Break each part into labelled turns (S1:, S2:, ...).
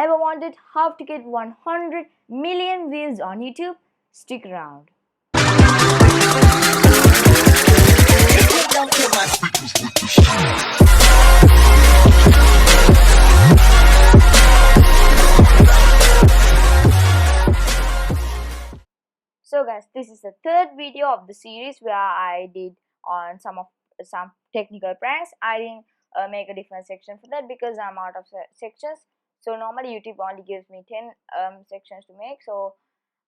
S1: Ever wondered how to get 100 million views on YouTube? Stick around. So guys, this is the third video of the series where I did on some technical pranks. I didn't make a different section for that because I'm out of sections. So normally YouTube only gives me 10 sections to make, so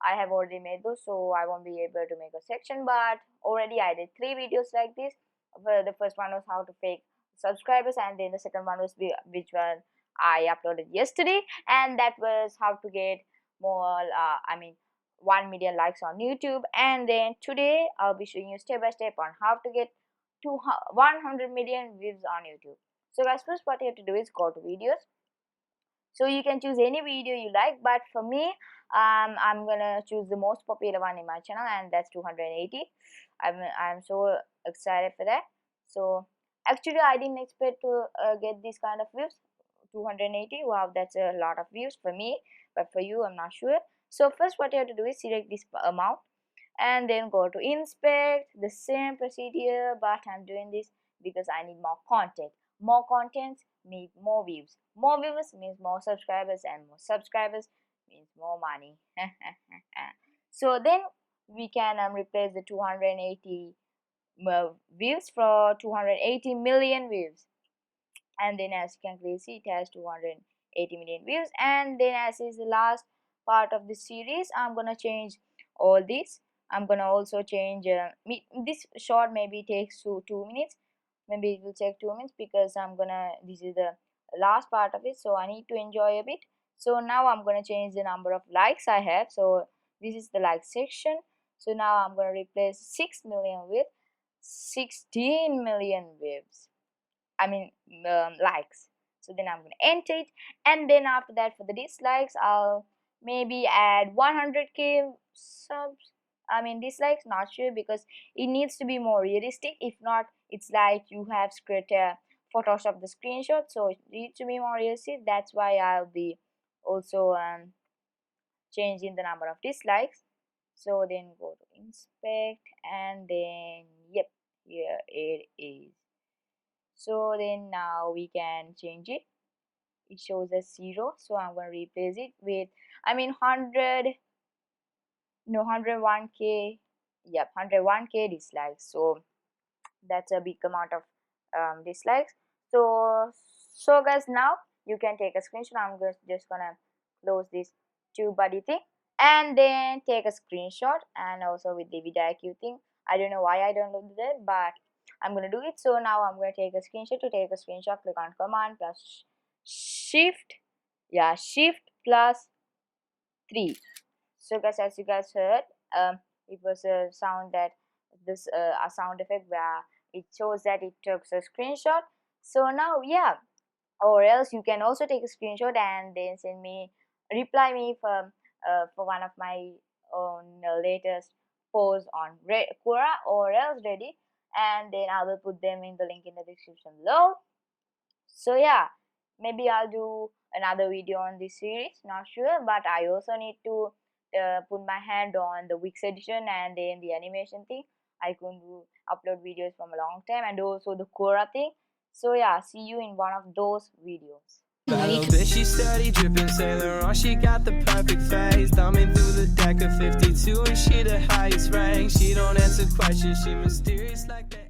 S1: I have already made those, so I won't be able to make a section. But already I did 3 videos like this. The first one was how to fake subscribers, and then the second one was which one I uploaded yesterday, and that was how to get more 1 million likes on YouTube. And then today I'll be showing you step by step on how to get 100 million views on YouTube. So guys, first what you have to do is go to videos. So you can choose any video you like, but for me I'm gonna choose the most popular one in my channel, and that's 280. I'm so excited for that. So actually I didn't expect to get this kind of views. 280, wow, that's a lot of views for me, but for you I'm not sure. So first what you have to do is select this amount and then go to inspect. The same procedure, but I'm doing this because I need more content. More content means more views. More views means more subscribers, and more subscribers means more money. So then we can replace the 280 views for 280 million views. And then as you can clearly see, it has 280 million views. And then as is the last part of the series, I'm gonna change all this. I'm gonna also change this short maybe takes 2 minutes. Maybe it will take 2 minutes because this is the last part of it, so I need to enjoy a bit. So now I'm gonna change the number of likes I have. So this is the like section. So now I'm gonna replace 6 million with 16 million views. Likes. So then I'm gonna enter it, and then after that for the dislikes I'll maybe add 100k dislikes, not sure, because it needs to be more realistic. If not, it's like you have Photoshop the screenshot, so it needs to be more realistic. That's why I'll be also changing the number of dislikes. So then go to inspect, and then yep, here it is. So then now we can change it. It shows as 0, so I'm going to replace it with 101k. Yep, 101k dislikes. So that's a big amount of dislikes. So guys, now you can take a screenshot. I'm just gonna close this TubeBuddy thing and then take a screenshot, and also with the vidIQ thing. I don't know why I downloaded it, but I'm gonna do it. So now I'm gonna take a screenshot. To take a screenshot, click on Command plus Shift plus 3. So guys, as you guys heard, it was a sound a sound effect where it shows that it took a screenshot. So now, yeah, or else you can also take a screenshot and then reply me for one of my own latest posts on Quora or else Reddit, and then I will put them in the link in the description below. So yeah, maybe I'll do another video on this series, not sure, but I also need to put my hand on the Wix edition and then the animation thing. I couldn't upload videos from a long time, and also the Quora thing. So yeah, see you in one of those videos.
S2: That little bitch, she steady dripping Saint Laurent. She got the perfect face, thumbing through the deck of 52, and she the highest rank. She don't answer questions, she mysterious like that.